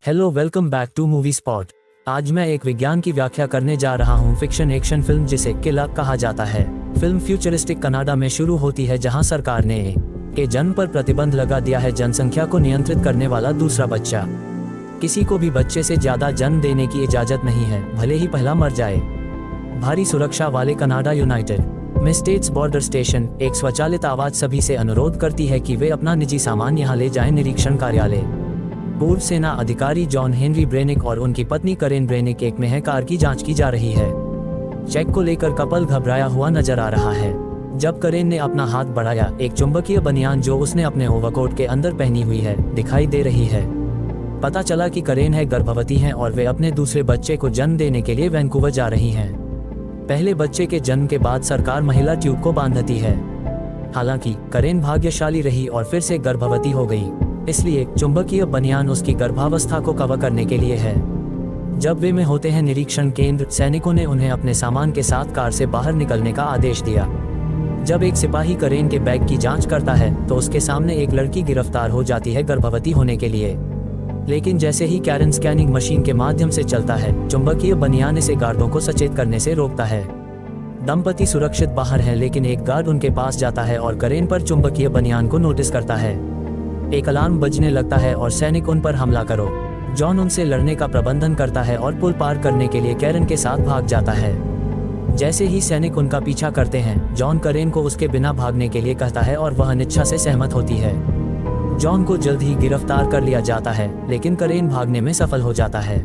Hello, welcome back to movie spot. आज मैं एक विज्ञान की व्याख्या करने जा रहा हूँ, फिक्शन एक्शन फिल्म जिसे किला कहा जाता है। फिल्म फ्यूचरिस्टिक कनाडा में शुरू होती है, जहाँ सरकार ने के जन्म पर प्रतिबंध लगा दिया है। जनसंख्या को नियंत्रित करने वाला दूसरा बच्चा, किसी को भी बच्चे से ज्यादा जन्म देने की इजाजत नहीं है, भले ही पहला मर जाए। भारी सुरक्षा वाले कनाडा यूनाइटेड में स्टेट्स बॉर्डर स्टेशन एक स्वचालित आवाज सभी से अनुरोध करती है कि वे अपना निजी सामान यहाँ ले जाएं। निरीक्षण कार्यालय। पूर्व सेना अधिकारी जॉन हेनरी ब्रेनिक और उनकी पत्नी करेन ब्रेनिक एक में है। कार की जांच की जा रही है। चेक को लेकर कपल घबराया हुआ नजर आ रहा है। जब करेन ने अपना हाथ बढ़ाया, एक चुंबकीय बनियान जो उसने अपने ओवरकोट के अंदर पहनी हुई है दिखाई दे रही है। पता चला कि करेन है गर्भवती हैं और वे अपने दूसरे बच्चे को जन्म देने के लिए वैंकूवर जा रही हैं। पहले बच्चे के जन्म के बाद सरकार महिला ट्यूब को बांधती है। हालांकि करेन भाग्यशाली रही और फिर से गर्भवती हो गई, इसलिए चुंबकीय बनियान उसकी गर्भावस्था को कवर करने के लिए है। जब वे में होते हैं निरीक्षण केंद्र, सैनिकों ने उन्हें अपने सामान के साथ कार से बाहर निकलने का आदेश दिया। जब एक सिपाही करेन के बैग की जांच करता है तो उसके सामने एक लड़की गिरफ्तार हो जाती है गर्भवती होने के लिए। लेकिन जैसे ही कैरन स्कैनिंग मशीन के माध्यम से चलता है, चुंबकीय बनियान इसे गार्डों को सचेत करने से रोकता है। दंपति सुरक्षित बाहर है, लेकिन एक गार्ड उनके पास जाता है और करेन पर चुंबकीय बनियान को नोटिस करता है। एक अलार्म बजने लगता है और सैनिक उन पर हमला करो। जॉन उनसे लड़ने का प्रबंधन करता है और पुल पार करने के लिए कैरन के साथ भाग जाता है। जैसे ही सैनिक उनका पीछा करते हैं, जॉन करेन को उसके बिना भागने के लिए कहता है और वह अनिच्छा से सहमत होती है। जॉन को जल्द ही गिरफ्तार कर लिया जाता है, लेकिन करेन भागने में सफल हो जाता है।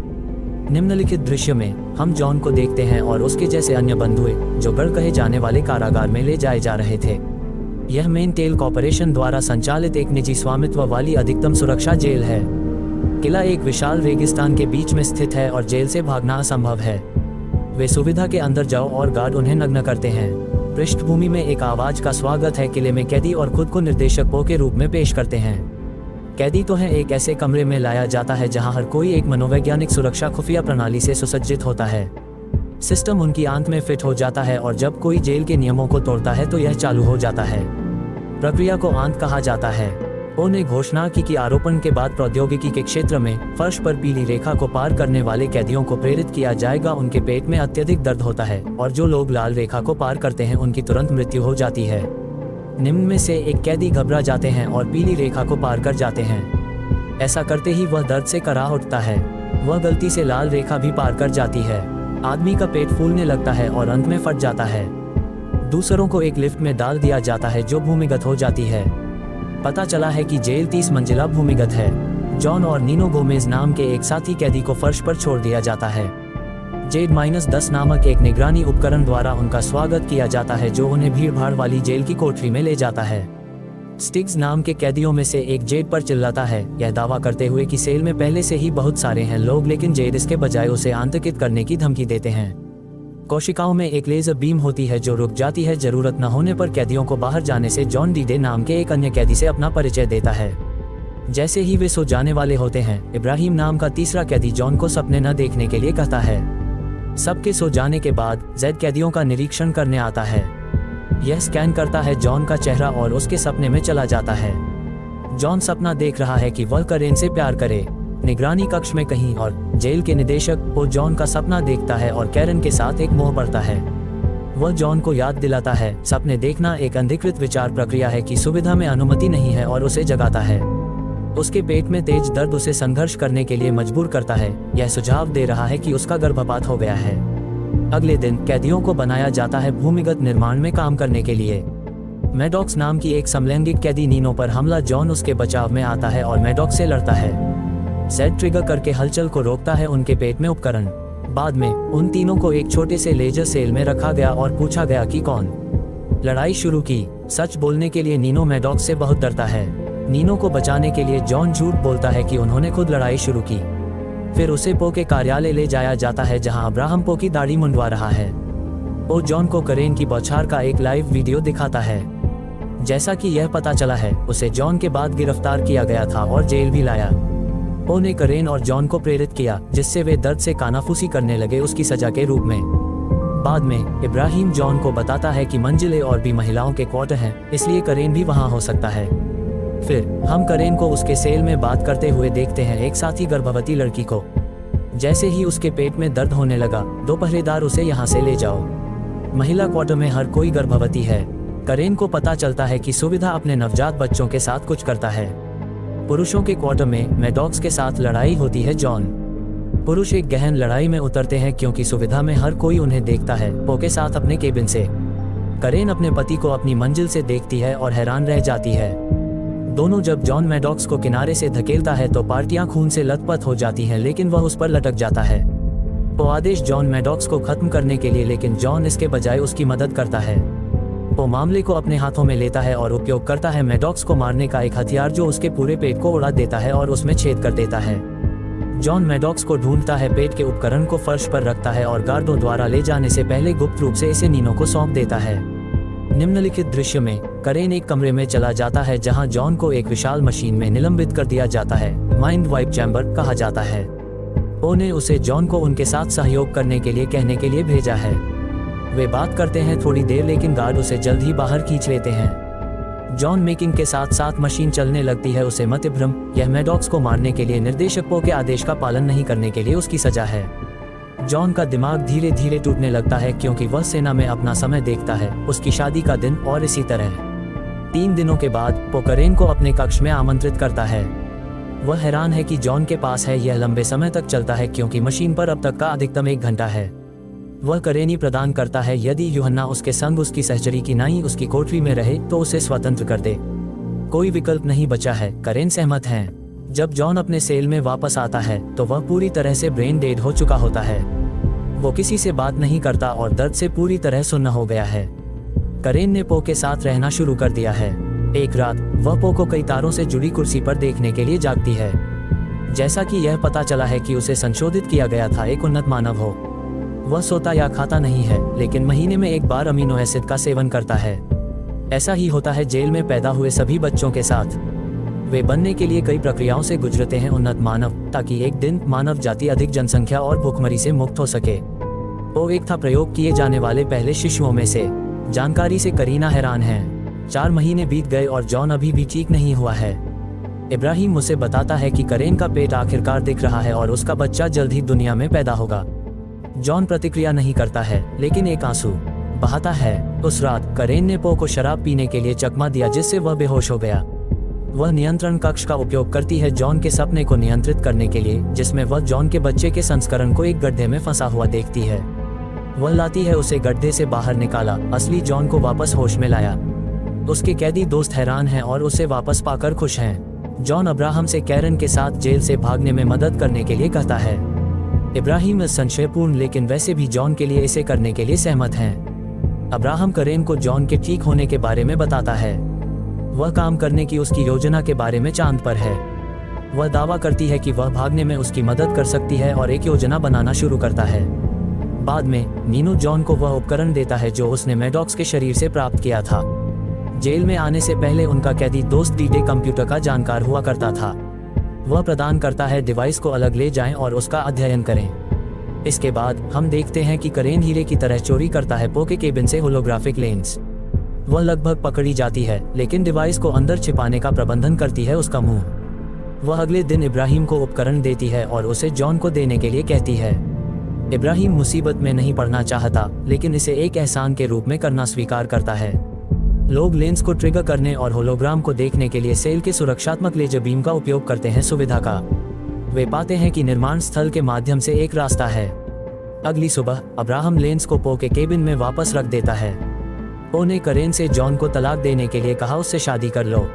निम्नलिखित दृश्य में हम जॉन को देखते हैं और उसके जैसे अन्य बंधुए जो गढ़ कहे जाने वाले कारागार में ले जाए जा रहे थे। यह मेनटेल कॉर्पोरेशन द्वारा संचालित एक निजी स्वामित्व वाली अधिकतम सुरक्षा जेल है। किला एक विशाल रेगिस्तान के बीच में स्थित है और जेल से भागना असंभव है। वे सुविधा के अंदर जाओ और गार्ड उन्हें नग्न करते हैं। पृष्ठभूमि में एक आवाज का स्वागत है। किले में कैदी और खुद को निर्देशक पो के रूप में पेश करते हैं। कैदी तो है एक ऐसे कमरे में लाया जाता है जहां हर कोई एक मनोवैज्ञानिक सुरक्षा खुफिया प्रणाली से सुसज्जित होता है। सिस्टम उनकी आंत में फिट हो जाता है और जब कोई जेल के नियमों को तोड़ता है तो यह चालू हो जाता है। प्रक्रिया को आंत कहा जाता है। ओ ने घोषणा की कि आरोपण के बाद प्रौद्योगिकी के क्षेत्र में फर्श पर पीली रेखा को पार करने वाले कैदियों को प्रेरित किया जाएगा। उनके पेट में अत्यधिक दर्द होता है और जो लोग लाल रेखा को पार करते हैं उनकी तुरंत मृत्यु हो जाती है। निम्न में से एक कैदी घबरा जाते हैं और पीली रेखा को पार कर जाते हैं। ऐसा करते ही वह दर्द से कराह उठता है। वह गलती से लाल रेखा भी पार कर जाती है। आदमी का पेट फूलने लगता है और अंत में फट जाता है। दूसरों को एक लिफ्ट में डाल दिया जाता है जो भूमिगत हो जाती है। पता चला है कि जेल 30 मंजिला भूमिगत है। जॉन और नीनो गोमेज नाम के एक साथी कैदी को फर्श पर छोड़ दिया जाता है। जेड-10 नामक एक निगरानी उपकरण द्वारा उनका स्वागत किया जाता है, जो उन्हें भीड़भाड़ वाली जेल की कोठरी में ले जाता है। स्टिग्स नाम के कैदियों में से एक जेड पर चिल्लाता है, यह दावा करते हुए कि सेल में पहले से ही बहुत सारे हैं लोग, लेकिन जेड इसके बजाय उसे आतंकित करने की धमकी देते हैं। कोशिकाओं में एक लेजर बीम होती है जो रुक जाती है। जरूरत न होने पर कैदियों को बाहर जाने से जॉन डीडे नाम के एक अन्य कैदी से अपना परिचय देता है। जैसे ही वे सो जाने वाले होते हैं, इब्राहिम नाम का तीसरा कैदी जॉन को सपने न देखने के लिए कहता है। सबके सो जाने के बाद जेड कैदियों का निरीक्षण करने आता है। यह स्कैन करता है जॉन का चेहरा और उसके सपने में चला जाता है। जॉन सपना देख रहा है कि वह करेन से प्यार करे। निगरानी कक्ष में कहीं और जेल के निदेशक वो जॉन का सपना देखता है और कैरन के साथ एक मोह बढ़ता है। वह जॉन को याद दिलाता है सपने देखना एक अनधिकृत विचार प्रक्रिया है कि सुविधा में अनुमति नहीं है, और उसे जगाता है। उसके पेट में तेज दर्द उसे संघर्ष करने के लिए मजबूर करता है। यह सुझाव दे रहा है कि उसका गर्भपात हो गया है। अगले दिन कैदियों को बनाया जाता है भूमिगत निर्माण में काम करने के लिए। मैडॉक्स नाम की एक समलैंगिक कैदी नीनो पर हमला। जॉन उसके बचाव में आता है और मैडॉक्स से लड़ता है। सेट ट्रिगर करके हलचल को रोकता है उनके पेट में उपकरण। बाद में उन तीनों को एक छोटे से लेजर सेल में रखा गया और पूछा गया कि कौन लड़ाई शुरू की। सच बोलने के लिए नीनो मैडॉक्स से बहुत डरता है। नीनो को बचाने के लिए जॉन झूठ बोलता है कि उन्होंने खुद लड़ाई शुरू की। फिर उसे पो के कार्यालय ले जाया जाता है, जहां अब्राहम पो की दाढ़ी मुंडवा रहा है। पो जॉन को करेन की बौछार का एक लाइव वीडियो दिखाता है। जैसा कि यह पता चला है, उसे जॉन के बाद गिरफ्तार किया गया था और जेल भी लाया। पो ने करेन और जॉन को प्रेरित किया, जिससे वे दर्द से कानाफूसी करने लगे उसकी सजा के रूप में। बाद में इब्राहिम जॉन को बताता है कि मंजिलें और भी महिलाओं के क्वार्टर हैं, इसलिए करेन भी वहां हो सकता है। फिर हम करेन को उसके सेल में बात करते हुए देखते हैं, एक साथ ही गर्भवती लड़की को। जैसे ही उसके पेट में दर्द होने लगा, दो पहरेदार उसे यहाँ से ले जाओ। महिला क्वार्टर में हर कोई गर्भवती है। करेन को पता चलता है कि सुविधा अपने नवजात बच्चों के साथ कुछ करता है। पुरुषों के क्वार्टर में मैडॉक्स के साथ लड़ाई होती है। जॉन पुरुष एक गहन लड़ाई में उतरते हैं क्योंकि सुविधा में हर कोई उन्हें देखता है पो के साथ अपने केबिन से। करेन अपने पति को अपनी मंजिल से देखती है और हैरान रह जाती है। दोनों जब जॉन मैडॉक्स को किनारे से धकेलता है तो पार्टियां खून से लथपथ हो जाती हैं, लेकिन वह उस पर लटक जाता है। पो आदेश जॉन मैडॉक्स को खत्म करने के लिए, लेकिन जॉन इसके बजाय उसकी मदद करता है। पो मामले को अपने हाथों में लेता है और उपयोग करता है मैडॉक्स को मारने का एक हथियार जो उसके पूरे पेट को उड़ा देता है और उसमें छेद कर देता है। जॉन मैडॉक्स को ढूंढता है, पेट के उपकरण को फर्श पर रखता है और गार्डों द्वारा ले जाने से पहले गुप्त रूप से इसे नीनो को सौंप देता है। निम्नलिखित दृश्य में करेन एक कमरे में चला जाता है जहां जॉन को एक विशाल मशीन में निलंबित कर दिया जाता है। माइंड वाइप चैम्बर कहा जाता है। पो ने उसे जॉन को उनके साथ सहयोग करने के लिए कहने के लिए भेजा है। वे बात करते हैं थोड़ी देर, लेकिन गार्ड उसे जल्द ही बाहर खींच लेते हैं। जॉन मेकिंग के साथ साथ मशीन चलने लगती है उसे मत भ्रम। यह मैडॉक्स को मारने के लिए निर्देशक पो के आदेश का पालन नहीं करने के लिए उसकी सजा है। जॉन का दिमाग धीरे धीरे टूटने लगता है क्योंकि वह सेना में अपना समय देखता है, उसकी शादी का दिन और इसी तरह। 3 दिनों के बाद पो करेन को अपने कक्ष में आमंत्रित करता है। वह हैरान है कि जॉन के पास है। यह लंबे समय तक चलता है क्योंकि मशीन पर अब तक का अधिकतम 1 घंटा है। वह करेनी प्रदान करता है यदि यूहन्ना उसके संग उसकी सहचरी की नाई उसकी कोठरी में रहे तो उसे स्वतंत्र कर दे। कोई विकल्प नहीं बचा है। करेन सहमत हैं। जब जॉन अपने सेल में वापस आता है तो वह पूरी तरह से ब्रेन डेड हो चुका होता है। वो किसी से बात नहीं करता और दर्द से पूरी तरह सुन्न हो गया है। करेन ने पो के साथ रहना शुरू कर दिया है। एक रात वह पो को कई तारों से जुड़ी कुर्सी पर देखने के लिए जागती है। जैसा कि यह पता चला है कि उसे संशोधित किया गया था एक उन्नत मानव हो। वह सोता या खाता नहीं है, लेकिन महीने में एक बार अमीनो एसिड का सेवन करता है। ऐसा ही होता है जेल में पैदा हुए सभी बच्चों के साथ। वे बनने के लिए कई प्रक्रियाओं से गुजरते हैं उन्नत मानव, ताकि एक दिन मानव जाति अधिक जनसंख्या और भूखमरी से मुक्त हो सके। वो एक था प्रयोग किए जाने वाले पहले शिशुओं में से। जानकारी से करीना हैरान है। 4 महीने बीत गए और जॉन अभी भी ठीक नहीं हुआ है। इब्राहिम उसे बताता है कि करेन का पेट आखिरकार दिख रहा है और उसका बच्चा जल्द ही दुनिया में पैदा होगा। जॉन प्रतिक्रिया नहीं करता है, लेकिन एक आंसू बहाता है। उस रात करेन ने पो को शराब पीने के लिए चकमा दिया जिससे वह बेहोश हो गया। वह नियंत्रण कक्ष का उपयोग करती है जॉन के सपने को नियंत्रित करने के लिए, जिसमें वह जॉन के बच्चे के संस्करण को एक गड्ढे में फंसा हुआ देखती है। वह लाती है उसे गड्ढे से बाहर निकाला, असली जॉन को वापस होश में लाया। उसके कैदी दोस्त हैरान हैं और उसे वापस पाकर खुश हैं। जॉन अब्राहम से कैरन के साथ जेल से भागने में मदद करने के लिए कहता है। इब्राहिम संशयपूर्ण लेकिन वैसे भी जॉन के लिए इसे करने के लिए सहमत हैं। अब्राहम करेन को जॉन के ठीक होने के बारे में बताता है। वह काम करने की उसकी योजना के बारे में चांद पर है। वह दावा करती है कि वह भागने में उसकी मदद कर सकती है और एक योजना बनाना शुरू करता है। बाद में नीनो जॉन को वह उपकरण देता है जो उसने मैडॉक्स के शरीर से प्राप्त किया था। जेल में आने से पहले उनका कैदी दोस्त डीडे कंप्यूटर का जानकार हुआ करता था। वह प्रदान करता है डिवाइस को अलग ले जाएं और उसका अध्ययन करें। इसके बाद हम देखते हैं कि करेन हीरे की तरह चोरी करता है पो के केबिन से होलोग्राफिक लेंस। वह लगभग पकड़ी जाती है, लेकिन डिवाइस को अंदर छिपाने का प्रबंधन करती है उसका मुंह। वह अगले दिन इब्राहिम को उपकरण देती है और उसे जॉन को देने के लिए कहती है। इब्राहिम मुसीबत में नहीं पड़ना चाहता, लेकिन इसे एक एहसान के रूप में करना स्वीकार करता है। लोग लेंस को ट्रिगर करने और होलोग्राम को देखने के लिए सेल के सुरक्षात्मक लेजर बीम का उपयोग करते हैं सुविधा का। वे पाते हैं कि निर्माण स्थल के माध्यम से एक रास्ता है। अगली सुबह अब्राहम लेंस को पो के केबिन में वापस रख देता है। पो ने करेन से जॉन को तलाक देने के लिए कहा उससे शादी कर लो।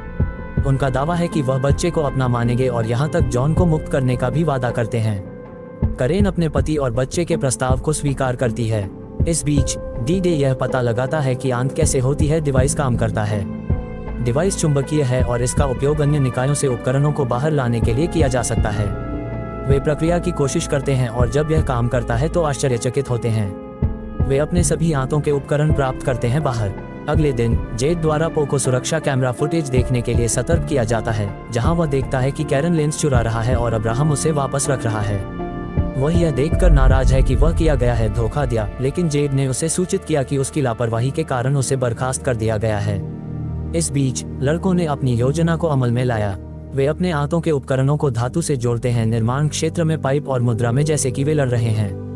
उनका दावा है कि वह बच्चे को अपना मानेंगे और यहाँ तक जॉन को मुक्त करने का भी वादा करते हैं। करेन अपने पति और बच्चे के प्रस्ताव को स्वीकार करती है। इस बीच डी-डे यह पता लगाता है कि आंत कैसे होती है। डिवाइस काम करता है। डिवाइस चुंबकीय है और इसका उपयोग अन्य निकायों से उपकरणों को बाहर लाने के लिए किया जा सकता है। वे प्रक्रिया की कोशिश करते हैं और जब यह काम करता है तो आश्चर्यचकित होते हैं। वे अपने सभी आंतों के उपकरण प्राप्त करते हैं बाहर। अगले दिन जेड द्वारा पो को सुरक्षा कैमरा फुटेज देखने के लिए सतर्क किया जाता है, जहां वह देखता है कि कैरन लेंस चुरा रहा है और अब्राहम उसे वापस रख रहा है। वह यह देखकर नाराज है कि वह किया गया है धोखा दिया, लेकिन जेड ने उसे सूचित किया कि उसकी लापरवाही के कारण उसे बर्खास्त कर दिया गया है। इस बीच लड़कों ने अपनी योजना को अमल में लाया। वे अपने हाथों के उपकरणों को धातु से जोड़ते हैं, निर्माण क्षेत्र में पाइप और मुद्रा में, जैसे कि वे लड़ रहे हैं।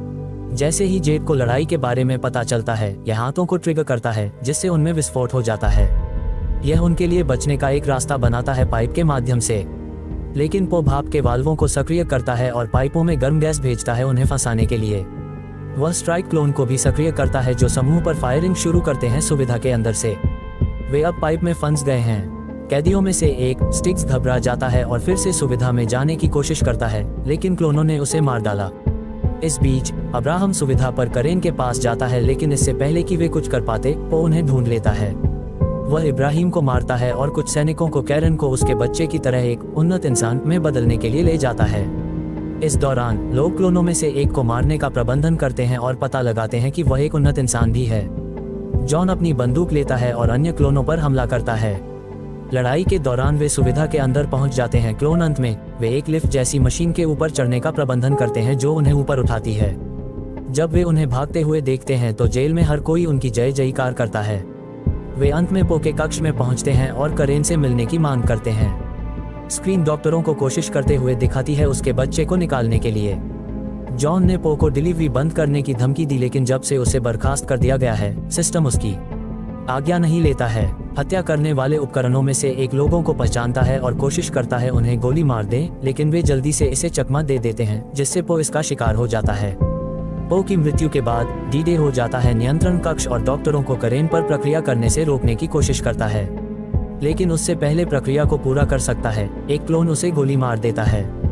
जैसे ही जेड को लड़ाई के बारे में पता चलता है, यह हाथों को ट्रिगर करता है, जिससे उनमें विस्फोट हो जाता है। यह उनके लिए बचने का एक रास्ता बनाता है पाइप के माध्यम से। लेकिन पो भाप के वाल्वों को सक्रिय करता है और पाइपों में गर्म गैस भेजता है उन्हें फंसाने के लिए। वह स्ट्राइक क्लोन को भी सक्रिय करता है, जो समूह पर फायरिंग शुरू करते हैं सुविधा के अंदर से। वे अब पाइप में फंस गए हैं। कैदियों में से एक, स्टिक्स, घबरा जाता है और फिर से सुविधा में जाने की कोशिश करता है, लेकिन क्लोनों ने उसे मार डाला। इस बीच अब्राहम सुविधा पर करेन के पास जाता है, लेकिन इससे पहले कि वे कुछ कर पाते, पो उन्हें ढूंढ लेता है। वह इब्राहिम को मारता है और कुछ सैनिकों को कैरन को उसके बच्चे की तरह एक उन्नत इंसान में बदलने के लिए ले जाता है। इस दौरान लोग क्लोनों में से एक को मारने का प्रबंधन करते हैं और पता लगाते हैं कि वह एक उन्नत इंसान भी है। जॉन अपनी बंदूक लेता है और अन्य क्लोनों पर हमला करता है। लड़ाई के दौरान वे सुविधा के अंदर पहुंच जाते हैं। क्लोन अंत में वे एक लिफ्ट जैसी मशीन के ऊपर चढ़ने का प्रबंधन करते हैं, जो उन्हें ऊपर उठाती है। जब वे उन्हें भागते हुए देखते हैं तो जेल में हर कोई उनकी जय जयकार करता है। वे अंत में पो के कक्ष में पहुंचते हैं और करेन से मिलने की मांग करते हैं। स्क्रीन डॉक्टरों को कोशिश करते हुए दिखाती है उसके बच्चे को निकालने के लिए। जॉन ने पो को डिलीवरी बंद करने की धमकी दी, लेकिन जब से उसे बर्खास्त कर दिया गया है, सिस्टम उसकी आज्ञा नहीं लेता है। हत्या करने वाले उपकरणों में से एक लोगों को पहचानता है और कोशिश करता है उन्हें गोली मार दे, लेकिन वे जल्दी से इसे चकमा दे देते हैं, जिससे पो इसका शिकार हो जाता है। पो की मृत्यु के बाद डी-डे हो जाता है। नियंत्रण कक्ष और डॉक्टरों को करेन पर प्रक्रिया करने से रोकने की कोशिश करता है, लेकिन उससे पहले प्रक्रिया को पूरा कर सकता है, एक क्लोन उसे गोली मार देता है।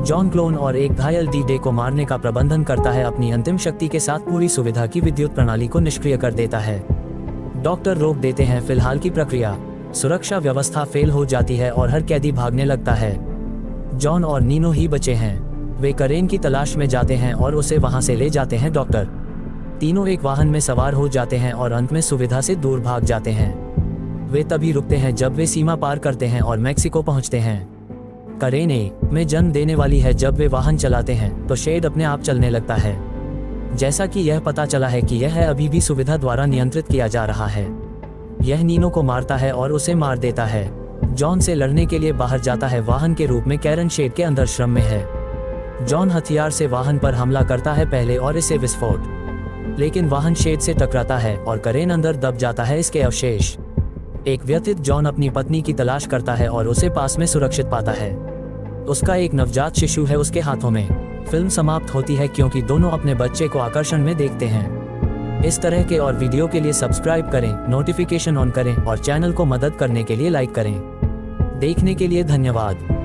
जॉन क्लोन और एक घायल डी-डे को मारने का प्रबंधन करता है। अपनी अंतिम शक्ति के साथ पूरी सुविधा की विद्युत प्रणाली को निष्क्रिय कर देता है। डॉक्टर रोक देते हैं फिलहाल की प्रक्रिया। सुरक्षा व्यवस्था फेल हो जाती है और हर कैदी भागने लगता है। जॉन और नीनो ही बचे हैं। वे करेन की तलाश में जाते हैं और उसे वहां से ले जाते हैं। डॉक्टर तीनों एक वाहन में सवार हो जाते हैं और अंत में सुविधा से दूर भाग जाते हैं। वे तभी रुकते हैं जब वे सीमा पार करते हैं और मैक्सिको पहुंचते हैं। करेन में जन्म देने वाली है। जब वे वाहन चलाते हैं तो शेड अपने आप चलने लगता है, जैसा कि यह पता चला है कि यह अभी भी सुविधा द्वारा नियंत्रित किया जा रहा है। यह नीनो को मारता है और उसे मार देता है। जॉन से लड़ने के लिए बाहर जाता है। वाहन के रूप में कैरन शेड के अंदर श्रम में है। जॉन हथियार से वाहन पर हमला करता है पहले और इसे विस्फोट, लेकिन वाहन शेड से टकराता है और करेन अंदर दब जाता है। इसके अवशेष एक व्यथित जॉन अपनी पत्नी की तलाश करता है और उसे पास में सुरक्षित पाता है। उसका एक नवजात शिशु है उसके हाथों में। फिल्म समाप्त होती है क्योंकि दोनों अपने बच्चे को आकर्षण में देखते हैं। इस तरह के और वीडियो के लिए सब्सक्राइब करें, नोटिफिकेशन ऑन करें और चैनल को मदद करने के लिए लाइक करें। देखने के लिए धन्यवाद।